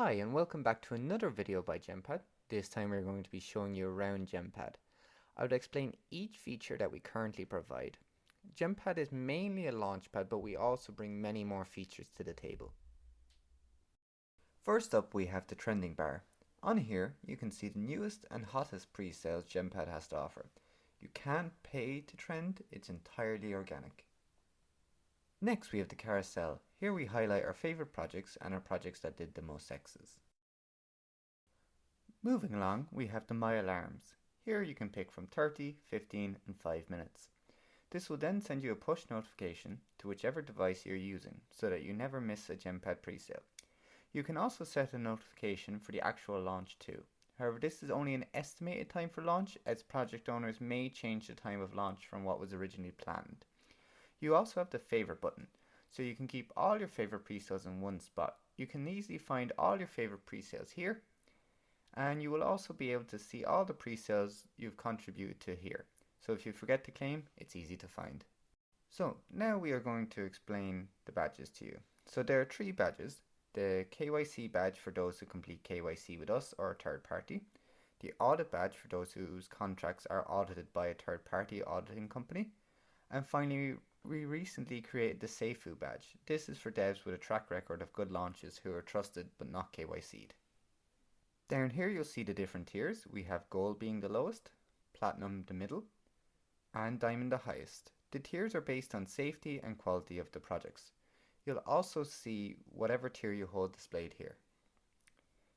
Hi and welcome back to another video by GemPad. This time we're going to be showing you around GemPad. I would explain each feature that we currently provide. GemPad is mainly a launchpad, but we also bring many more features to the table. First up, we have the trending bar. On here you can see the newest and hottest pre-sales GemPad has to offer. You can't pay to trend, it's entirely organic. Next we have the Carousel. Here we highlight our favorite projects and our projects that did the most X's. Moving along, we have the My Alarms. Here you can pick from 30, 15 and 5 minutes. This will then send you a push notification to whichever device you're using so that you never miss a GemPad presale. You can also set a notification for the actual launch too. However, this is only an estimated time for launch, as project owners may change the time of launch from what was originally planned. You also have the favorite button, so you can keep all your favorite presales in one spot. You can easily find all your favorite presales here, and you will also be able to see all the presales you've contributed to here. So if you forget to claim, it's easy to find. So now we are going to explain the badges to you. So there are 3 badges: the KYC badge for those who complete KYC with us or a third party, the audit badge for those whose contracts are audited by a third party auditing company, and finally we recently created the Seifu badge. This is for devs with a track record of good launches who are trusted but not KYC'd. Down here you'll see the different tiers. We have Gold being the lowest, Platinum the middle, and Diamond the highest. The tiers are based on safety and quality of the projects. You'll also see whatever tier you hold displayed here.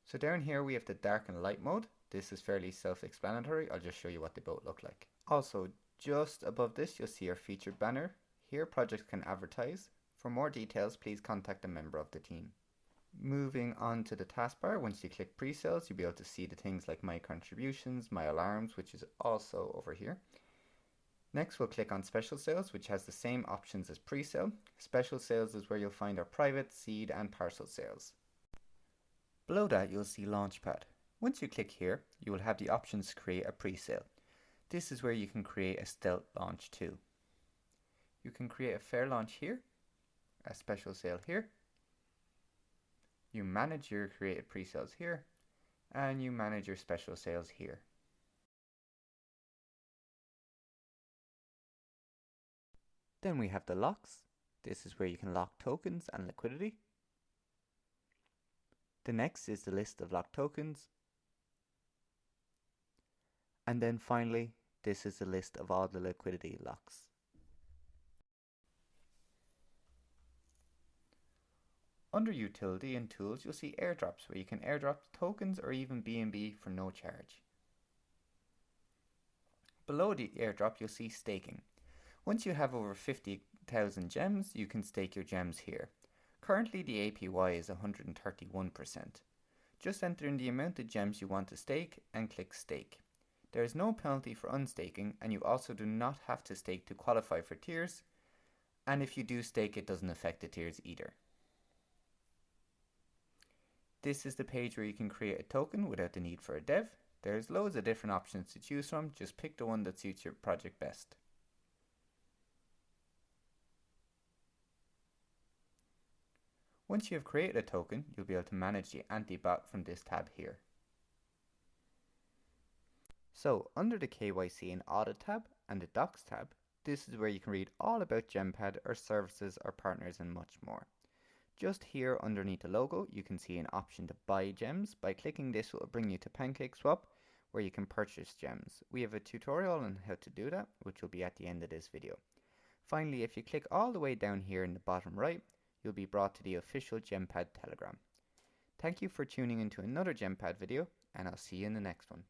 So down here we have the dark and light mode. This is fairly self-explanatory. I'll just show you what they both look like. Also, just above this you'll see our featured banner. Here projects can advertise. For more details, please contact a member of the team. Moving on to the taskbar, once you click pre-sales, you'll be able to see the things like my contributions, my alarms, which is also over here. Next we'll click on special sales, which has the same options as pre-sale. Special sales is where you'll find our private, seed and parcel sales. Below that you'll see Launchpad. Once you click here, you will have the options to create a pre-sale. This is where you can create a stealth launch too. You can create a fair launch here, a special sale here, you manage your created pre-sales here, and you manage your special sales here. Then we have the locks. This is where you can lock tokens and liquidity. The next is the list of locked tokens. And then finally, this is the list of all the liquidity locks. Under Utility and Tools, you'll see airdrops, where you can airdrop tokens or even BNB for no charge. Below the airdrop, you'll see staking. Once you have over 50,000 gems, you can stake your gems here. Currently, the APY is 131%. Just enter in the amount of gems you want to stake and click Stake. There is no penalty for unstaking, and you also do not have to stake to qualify for tiers, and if you do stake, it doesn't affect the tiers either. This is the page where you can create a token without the need for a dev. There's loads of different options to choose from, just pick the one that suits your project best. Once you have created a token, you'll be able to manage the anti-bot from this tab here. So, under the KYC and Audit tab and the Docs tab, this is where you can read all about GemPad, our services, our partners and much more. Just here underneath the logo, you can see an option to buy gems. By clicking this, it will bring you to PancakeSwap, where you can purchase gems. We have a tutorial on how to do that, which will be at the end of this video. Finally, if you click all the way down here in the bottom right, you'll be brought to the official GemPad Telegram. Thank you for tuning into another GemPad video, and I'll see you in the next one.